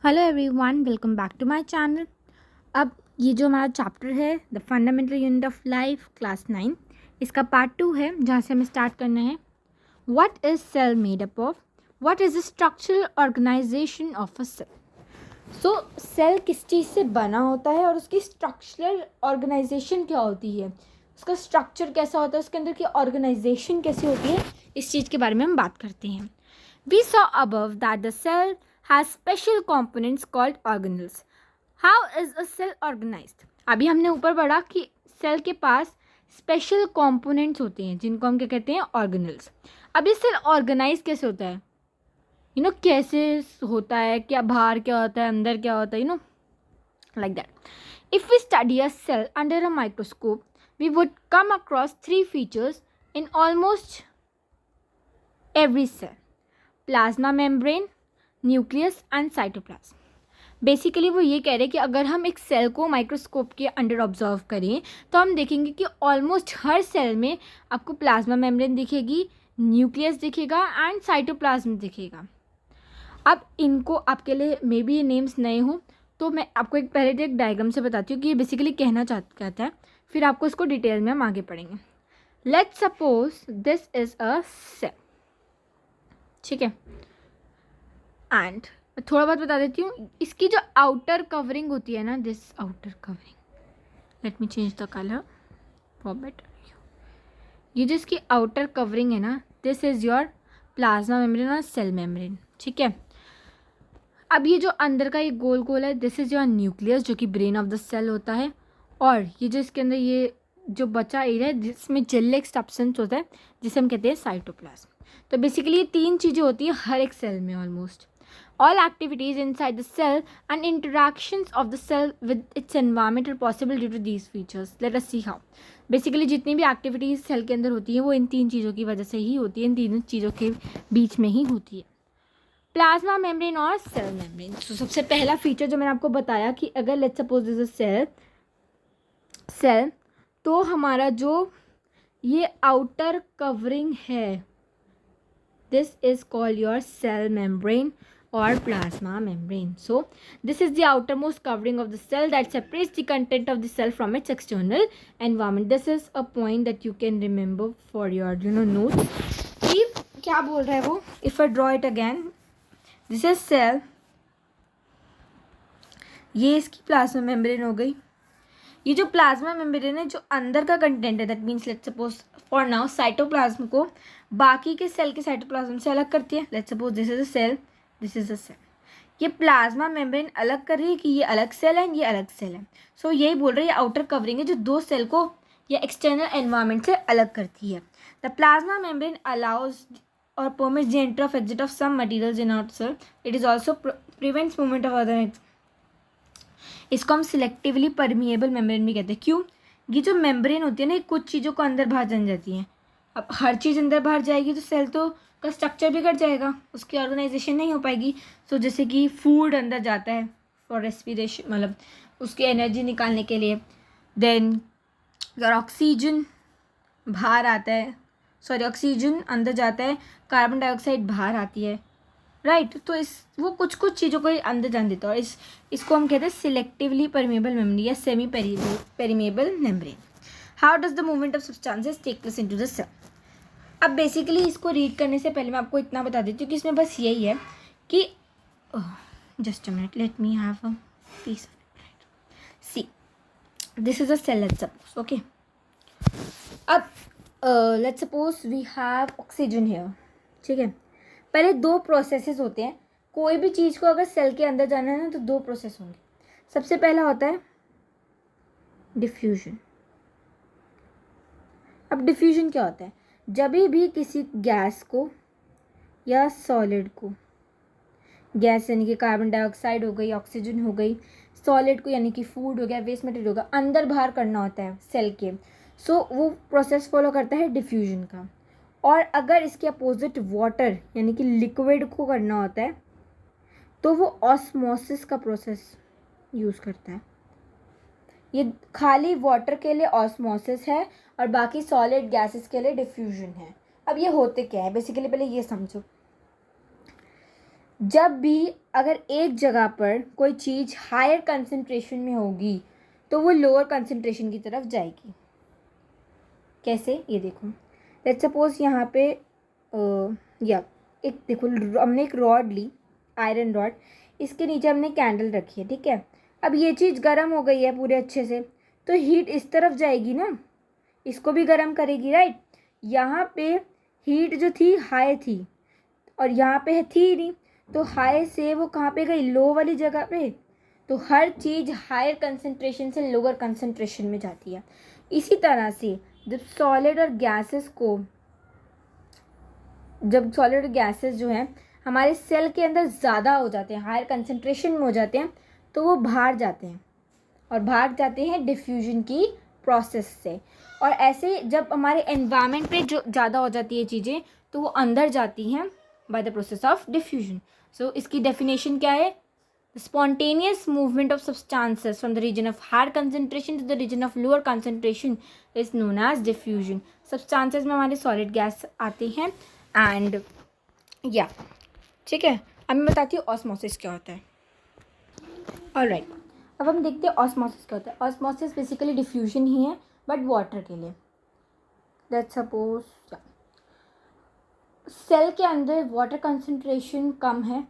Hello everyone, welcome back to my channel. अब ये जो हमारा चैप्टर है the fundamental unit of life class 9, इसका पार्ट 2 है जहाँ से हमें स्टार्ट करना है। What is cell made up of? What is the structural organisation of a cell? So cell किस चीज़ से बना होता है और उसकी स्ट्रक्चरल ऑर्गेनाइजेशन क्या होती है, उसका स्ट्रक्चर कैसा होता है, उसके अंदर की ऑर्गेनाइजेशन कैसी होती है, इस चीज़ के बारे में हम बात करते हैं। We saw above that the cell has special components called organelles. How is a cell organized? अभी हमने ऊपर पढ़ा कि सेल के पास स्पेशल कंपोनेंट्स होते हैं जिनको हम क्या कहते हैं, ऑर्गेनल्स। अब ये सेल ऑर्गेनाइज कैसे होता है, कैसे होता है, क्या बाहर क्या होता है, अंदर क्या होता है, like that. If we study a cell under a microscope, we would come across three features in almost every cell: plasma membrane, nucleus and cytoplasm. Basically वो ये कह रहे हैं कि अगर हम एक सेल को माइक्रोस्कोप के अंडर ऑब्जर्व करें तो हम देखेंगे कि ऑलमोस्ट हर सेल में आपको प्लाज्मा मेम्ब्रेन दिखेगी, न्यूक्लियस दिखेगा एंड साइटोप्लाज्म दिखेगा। अब इनको आपके लिए मे बी ये नेम्स नए हों, तो मैं आपको पहले एक डायग्राम से बताती हूँ कि ये बेसिकली कहता है, फिर आपको इसको डिटेल में हम आगे पढ़ेंगे। Let's suppose this is a cell, ठीक है। एंड थोड़ा बहुत बता देती हूँ, इसकी जो आउटर कवरिंग होती है ना, this outer covering, let me change the colour for better. ये जो इसकी आउटर कवरिंग है ना, this is your plasma membrane और सेल मेम्ब्रेन, ठीक है। अब ये जो अंदर का ये गोल गोल है, दिस इज़ योर न्यूक्लियस जो कि ब्रेन ऑफ द सेल होता है। और ये जो इसके अंदर ये जो बचा एरिया है जिसमें जेलिक सब्सटेंस होता है जिसे हम कहते हैं साइटोप्लाज्म। तो बेसिकली ये तीन चीज़ें होती हैं हर एक सेल में almost. All activities inside the cell and interactions of the cell with its environment are possible due to these features. Let us see how. Basically जितनी भी एक्टिविटीज़ सेल के अंदर होती है वो इन तीन चीज़ों की वजह से ही होती है, इन तीन चीज़ों के बीच में ही होती है, प्लाज्मा मेम्ब्रेन और सेल मेम्ब्रेन। तो सबसे पहला फीचर जो मैंने आपको बताया कि अगर let's suppose this is cell, तो हमारा जो ये आउटर कवरिंग है, this is called your cell membrane or plasma membrane. So this is the outermost covering of the cell that separates the content of the cell from its external environment. This is a point that you can remember for your notes. कि क्या बोल रहा है वो, if I draw it again, this is cell, ये इसकी plasma membrane हो गई। ये जो प्लाज्मा मेम्ब्रेन है जो अंदर का कंटेंट है, that means let's suppose for now cytoplasm को बाकी के सेल के साइटोप्लाज्म से अलग करती है। Let's suppose this is a cell, this is a cell. ये प्लाज्मा मेम्ब्रेन अलग कर रही है कि ये अलग सेल है, ये अलग सेल है। सो यही बोल रहे हैं, ये आउटर कवरिंग है जो दो सेल को या एक्सटर्नल एनवायरनमेंट से अलग करती है। द प्लाज्मा मेम्ब्रेन अलाउज और permits the entry of exit of some materials in our cell. It is also prevents movement of other. इसको हम सिलेक्टिवली परमिएबल मेम्ब्रेन भी कहते हैं। क्यों? ये जो मेम्ब्रेन होती है ना, कुछ चीज़ों को अंदर बाहर जम जाती हैं। अब हर चीज़ अंदर बाहर जाएगी तो सेल तो का स्ट्रक्चर बिगड़ जाएगा, उसकी ऑर्गेनाइजेशन नहीं हो पाएगी। सो जैसे कि फूड अंदर जाता है फॉर रेस्पिरेशन, मतलब उसकी एनर्जी निकालने के लिए। देन अगर ऑक्सीजन बाहर आता है, ऑक्सीजन अंदर जाता है, कार्बन डाइऑक्साइड बाहर आती है, राइट। तो वो कुछ चीज़ों को अंदर जान देता है और इसको हम कहते हैं सिलेक्टिवली परमेबल मेम्ब्रेन या semi permeable membrane. How does the movement of substances take place into the cell? अब बेसिकली इसको रीड करने से पहले मैं आपको इतना बता देती हूँ कि इसमें बस यही है कि just a minute, let me have a piece of it. See, this is a cell, let's suppose, okay. अब let's suppose we have oxygen here, ठीक है। पहले दो प्रोसेसेस होते हैं, कोई भी चीज़ को अगर सेल के अंदर जाना है ना तो दो प्रोसेस होंगे। सबसे पहला होता है डिफ्यूजन। अब डिफ्यूजन क्या होता है? जब भी किसी गैस को या सॉलिड को, गैस यानी कि कार्बन डाइऑक्साइड हो गई, ऑक्सीजन हो गई, सॉलिड को यानी कि फूड हो गया, वेस्ट मटेरियल होगा, अंदर बाहर करना होता है सेल के। सो वो प्रोसेस फॉलो करता है डिफ्यूजन का। और अगर इसके अपोजिट वाटर यानी कि लिक्विड को करना होता है तो वो ऑस्मोसिस का प्रोसेस यूज़ करता है। ये खाली वाटर के लिए ऑस्मोसिस है और बाकी सॉलिड गैसेस के लिए डिफ्यूजन है। अब ये होते क्या है बेसिकली, पहले ये समझो। जब भी अगर एक जगह पर कोई चीज़ हायर कंसंट्रेशन में होगी तो वो लोअर कंसंट्रेशन की तरफ जाएगी। कैसे, ये देखो, लेट्स सपोज यहाँ पे या एक देखो, हमने एक रॉड ली, आयरन रॉड, इसके नीचे हमने कैंडल रखी है, ठीक है। अब ये चीज़ गर्म हो गई है पूरे अच्छे से, तो हीट इस तरफ जाएगी ना, इसको भी गर्म करेगी, राइट। यहाँ पे हीट जो थी हाई थी और यहाँ पे थी नहीं, तो हाई से वो कहाँ पे गई, लो वाली जगह पे। तो हर चीज़ हायर कंसंट्रेशन से लोअर कंसंट्रेशन में जाती है। इसी तरह से जब सॉलिड और गैसेस जो हैं हमारे सेल के अंदर ज़्यादा हो जाते हैं, हायर कंसंट्रेशन में हो जाते हैं, तो वो बाहर जाते हैं, और भाग जाते हैं डिफ्यूजन की प्रोसेस से। और ऐसे जब हमारे एनवायरनमेंट पे जो ज़्यादा हो जाती है चीज़ें, तो वो अंदर जाती हैं by the process of diffusion. So इसकी डेफिनेशन क्या है, spontaneous movement of substances from the region of higher concentration to the region of lower concentration is known as diffusion. Substances में हमारे solid gas आते हैं and या ठीक है। अब मैं बताती हूँ ऑस्मोसिस क्या होता है। ऑलराइट, अब हम देखते हैं ऑस्मोसिस क्या होता है। ऑस्मोसिस बेसिकली डिफ्यूजन ही है, बट वाटर के लिए। लेट्स सपोज सेल के अंदर वाटर कंसंट्रेशन कम है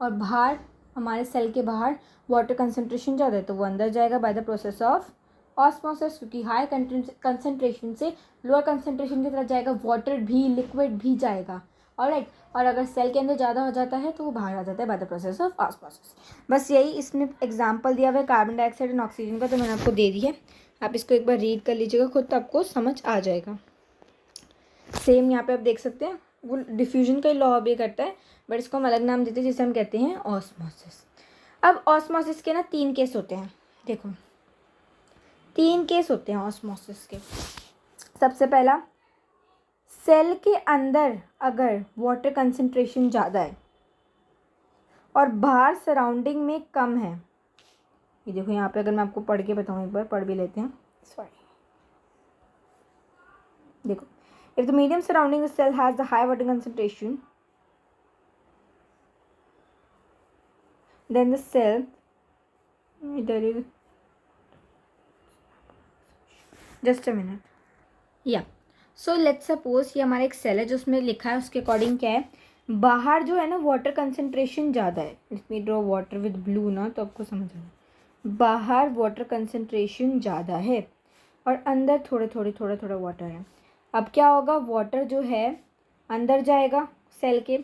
और बाहर, हमारे सेल के बाहर वाटर कंसंट्रेशन ज़्यादा है, तो वो अंदर जाएगा bye the process of osmosis, क्योंकि हाई कंसंट्रेशन से लोअर कंसंट्रेशन की तरफ जाएगा, वाटर भी, लिक्विड भी जाएगा। ऑलराइट, और अगर सेल के अंदर ज़्यादा हो जाता है तो वो बाहर आ जाता है bye the process of osmosis. बस यही इसमें एग्जाम्पल दिया हुआ है कार्बन डाइऑक्साइड और ऑक्सीजन का, तो मैंने आपको दे दी है। आप इसको एक बार रीड कर लीजिएगा खुद, तो आपको समझ आ जाएगा। सेम यहाँ पे आप देख सकते हैं, वो डिफ्यूजन का ही लॉ भी करता है, बट इसको हम अलग नाम देते हैं जिसे हम कहते हैं ऑस्मोसिस। अब ऑस्मोसिस के ना 3 केस होते हैं। देखो 3 केस होते हैं ऑस्मोसिस के। सबसे पहला, सेल के अंदर अगर वाटर कंसंट्रेशन ज़्यादा है और बाहर सराउंडिंग में कम है। ये देखो यहाँ पे, अगर मैं आपको पढ़ के बताऊँ, एक बार पढ़ भी लेते हैं, सॉरी। देखो, if the medium surrounding the cell has the high water concentration, then the cell, just a minute, yeah, so let's suppose ये हमारा एक सेल है जो उसमें लिखा है, उसके अकॉर्डिंग क्या है, बाहर जो है ना वाटर कंसंट्रेशन ज़्यादा है। Late me draw water with blue ना, तो आपको समझ आएगा। बाहर वाटर कंसंट्रेशन ज़्यादा है और अंदर थोड़ा वाटर है। अब क्या होगा, वाटर जो है अंदर जाएगा सेल के,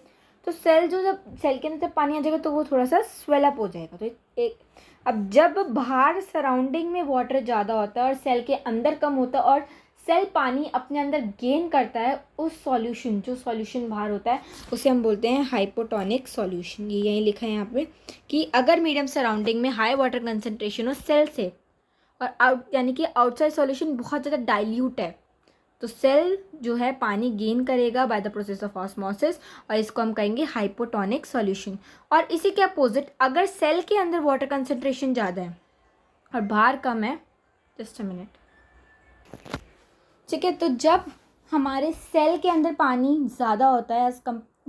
तो सेल जो, जब सेल के अंदर पानी आ जाएगा तो वो थोड़ा सा स्वेल अप हो जाएगा। तो एक, अब जब बाहर सराउंडिंग में वाटर ज़्यादा होता है और सेल के अंदर कम होता है, और सेल पानी अपने अंदर गेन करता है, उस सॉल्यूशन, जो सॉल्यूशन बाहर होता है उसे हम बोलते हैं हाइपोटोनिक सॉल्यूशन। ये यहीं लिखा है यहाँ पे कि अगर मीडियम सराउंडिंग में हाई वाटर कंसनट्रेशन हो सेल से, और आउट यानी कि आउटसाइड सॉल्यूशन बहुत ज़्यादा डाइल्यूट है, तो सेल जो है पानी गेन करेगा bye the process of osmosis, और इसको हम कहेंगे हाइपोटोनिक सॉल्यूशन। और इसी के अपोजिट, अगर सेल के अंदर वाटर कंसंट्रेशन ज़्यादा है और बाहर कम है, जस्ट अ मिनट, ठीक है, तो जब हमारे सेल के अंदर पानी ज़्यादा होता है,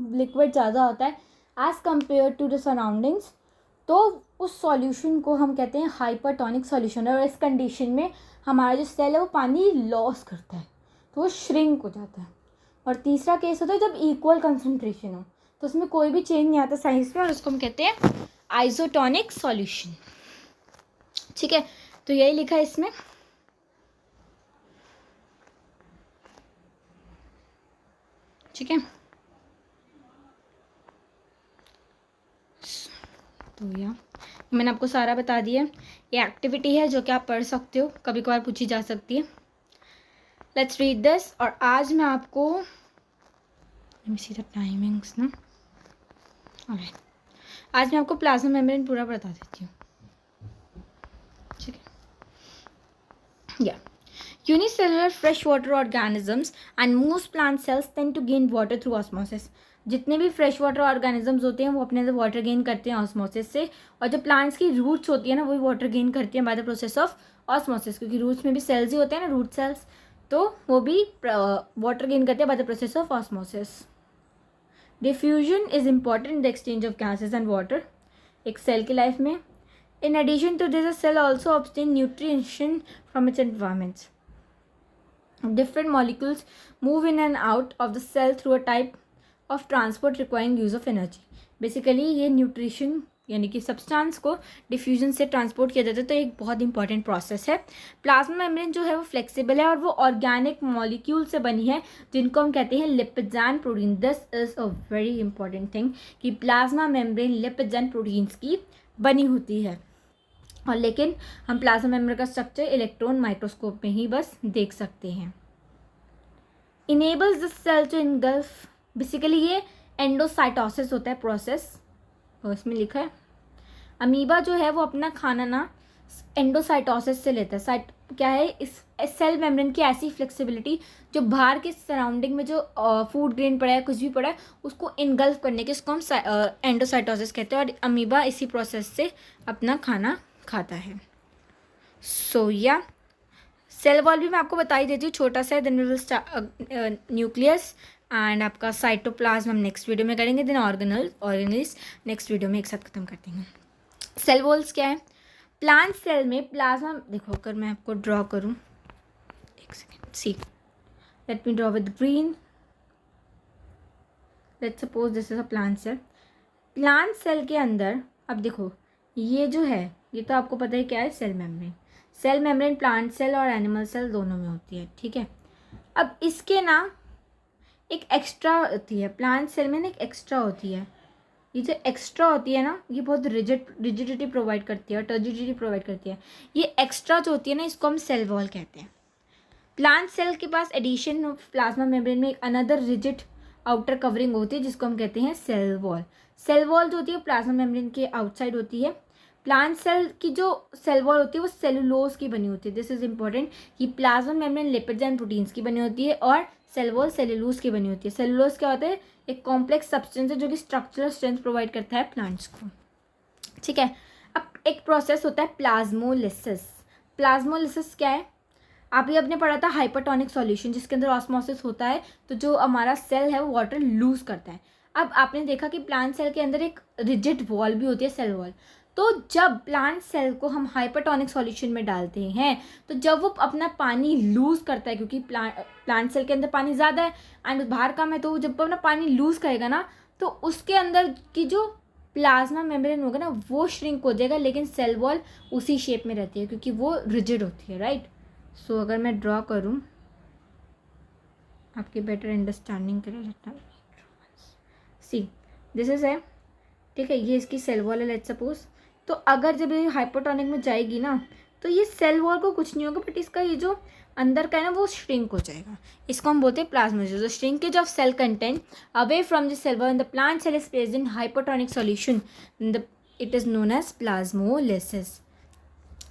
लिक्विड ज़्यादा होता है as compare to the surroundings, तो उस सॉल्यूशन को हम कहते हैं हाइपरटोनिक सॉल्यूशन। और इस कंडीशन में हमारा जो सेल है वो पानी लॉस करता है, तो वो श्रिंक हो जाता है। और तीसरा केस होता है जब इक्वल कंसंट्रेशन हो, तो उसमें कोई भी चेंज नहीं आता साइंस में, और उसको हम कहते हैं आइसोटोनिक सॉल्यूशन। ठीक है, तो यही लिखा है इसमें। ठीक है, तो यार मैंने आपको सारा बता दिया। ये एक्टिविटी है जो कि आप पढ़ सकते हो, कभी कभार पूछी जा सकती है। Let's read this. और आज मैं आपको सी द टाइमिंग्स ना, ऑलराइट, आज मैं आपको प्लाज्मा मेम्ब्रेन पूरा बता देती हूँ। ठीक है, या unicellular fresh water organisms and most plant cells tend to gain water through osmosis. जितने भी फ्रेश वाटर ऑर्गेनिजम्स होते हैं वो अपने अंदर वाटर गेन करते हैं ऑस्मोसिस से, और जो प्लांट्स की रूट्स होती है ना वही वाटर गेन करती हैं by the process of osmosis, क्योंकि रूट्स में भी सेल्स ही होते हैं ना, रूट सेल्स, तो वो भी वाटर गेन करते हैं by the process of osmosis. Diffusion is important in the exchange of gases and water एक सेल की लाइफ में. In addition to this, a cell also obtains nutrition from its environment. Different molecules move in and out of the cell through a type of transport requiring use of energy. Basically ये nutrition यानी कि substance को diffusion से transport किया जाता है, तो एक बहुत इंपॉर्टेंट प्रोसेस है. प्लाज्मा मेम्ब्रेन जो है वो फ्लेक्सिबल है और वो ऑर्गेनिक मॉलिक्यूल से बनी है जिनको हम कहते हैं lipids and protein. This is a very important thing कि plasma membrane lipids and proteins की बनी होती है. और लेकिन हम प्लाज्मा मेम्ब्रेन का स्ट्रक्चर इलेक्ट्रॉन माइक्रोस्कोप में ही बस देख सकते हैं. Enables the cell to engulf. Basically ये एंडोसाइटोसिस होता है प्रोसेस, और इसमें लिखा है अमीबा जो है वो अपना खाना ना एंडोसाइटोसिस से लेता है. साइट क्या है, इस सेल मेम्ब्रेन की ऐसी फ्लेक्सिबिलिटी जो बाहर के सराउंडिंग में जो फूड ग्रेन पड़ा है, कुछ भी पड़ा है, उसको इनगल्फ करने के, इसको हम एंडोसाइटोसिस कहते हैं. और अमीबा इसी प्रोसेस से अपना खाना खाता है. सो या सेल वॉल भी मैं आपको बता ही देती हूँ, छोटा सा है. Then we will start nucleus and आपका साइटोप्लाज्म हम नेक्स्ट वीडियो में करेंगे. देन ऑर्गेनल्स नेक्स्ट वीडियो में एक साथ खत्म करते हैं. सेल वॉल्स क्या है? प्लांट सेल में प्लाज्मा, देखो अगर मैं आपको ड्रॉ करूँ, एक second, see let me draw with green. Let's suppose this is a plant cell. Plant cell के अंदर अब देखो ये जो है, ये तो आपको पता है क्या है, cell membrane. Cell membrane plant cell और एनिमल सेल दोनों में होती है, ठीक है. अब इसके ना एक एक्स्ट्रा होती है, प्लांट सेल में ना एक एक्स्ट्रा होती है. ये जो एक्स्ट्रा होती है ना, ये बहुत रिजिडिटी प्रोवाइड करती है और टर्जिडिटी प्रोवाइड करती है. ये एक्स्ट्रा जो होती है ना, इसको हम सेल वॉल कहते हैं. प्लांट सेल के पास एडिशन ऑफ प्लाज्मा मेम्ब्रेन में एक अनदर रिजिड आउटर कवरिंग होती है जिसको हम कहते हैं सेल वॉल. सेल वॉल जो होती है प्लाज्मा मेम्ब्रेन के आउटसाइड होती है. प्लांट सेल की जो सेल वॉल होती है वो सेलुलोज की बनी होती है. दिस इज इंपॉर्टेंट कि plasma membrane lipids and proteins की बनी होती है और सेल वॉल सेलुलोज की बनी होती है. सेलुलोज क्या होता है? एक कॉम्प्लेक्स सब्सटेंस है जो कि स्ट्रक्चरल स्ट्रेंथ प्रोवाइड करता है प्लांट्स को, ठीक है. अब एक प्रोसेस होता है प्लाज्मोलिसिस. प्लाज्मोलिसिस क्या है? आप ये आपने पढ़ा था हाइपरटोनिक सॉल्यूशन जिसके अंदर ऑस्मोसिस होता है, तो जो हमारा सेल है वो वाटर लूज करता है. अब आपने देखा कि प्लांट सेल के अंदर एक रिजिड वॉल भी होती है, सेल वॉल. तो जब प्लांट सेल को हम हाइपरटोनिक सॉल्यूशन में डालते हैं, तो जब वो अपना पानी लूज़ करता है, क्योंकि प्लांट सेल के अंदर पानी ज़्यादा है एंड बाहर कम है, तो जब वो अपना पानी लूज़ करेगा ना, तो उसके अंदर की जो प्लाज्मा मेम्ब्रेन होगा ना वो श्रिंक हो जाएगा, लेकिन सेल वॉल उसी शेप में रहती है क्योंकि वो रिजिड होती है, राइट. सो अगर मैं ड्रॉ करूँ आपके बेटर अंडरस्टैंडिंग के लिए, सी दिस इज है, ठीक है. ये इसकी सेल वॉल है लेट्स सपोज. तो अगर जब ये हाइपोटोनिक में जाएगी ना, तो ये सेल वॉल को कुछ नहीं होगा, बट इसका ये जो अंदर का है ना वो श्रिंक हो जाएगा. इसको हम बोलते हैं प्लाज्मोलिसिस. जो shrinkage of cell content away from the cell wall and the plant cell is placed in hypotonic solution, it is known as plasmolysis.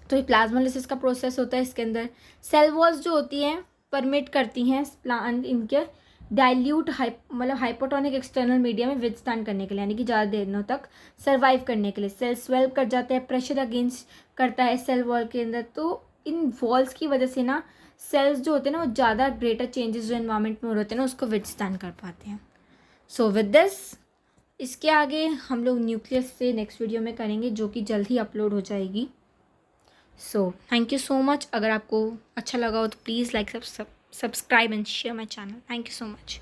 तो ये प्लाज्मोलिसिस का प्रोसेस होता है. इसके अंदर सेल वॉल्स जो होती हैं परमिट करती हैं प्लांट इनके डाइल्यूट मतलब हाइपोटोनिक एक्सटर्नल मीडिया में विथस्टैंड करने के लिए, यानी कि ज़्यादा दिनों तक सर्वाइव करने के लिए. सेल स्वेल कर जाते हैं, प्रेशर अगेंस्ट करता है सेल वॉल के अंदर. तो इन वॉल्स की वजह से ना सेल्स जो होते हैं ना वो ज़्यादा ग्रेटर चेंजेस जो एनवायरनमेंट में हो रहे होते हैं ना उसको विथस्टैंड कर पाते हैं. सो विद दिस, इसके आगे हम लोग न्यूक्लियस से नेक्स्ट वीडियो में करेंगे जो कि जल्द ही अपलोड हो जाएगी. So thank you so much. अगर आपको अच्छा लगा हो तो please like, subscribe and share my channel. Thank you so much.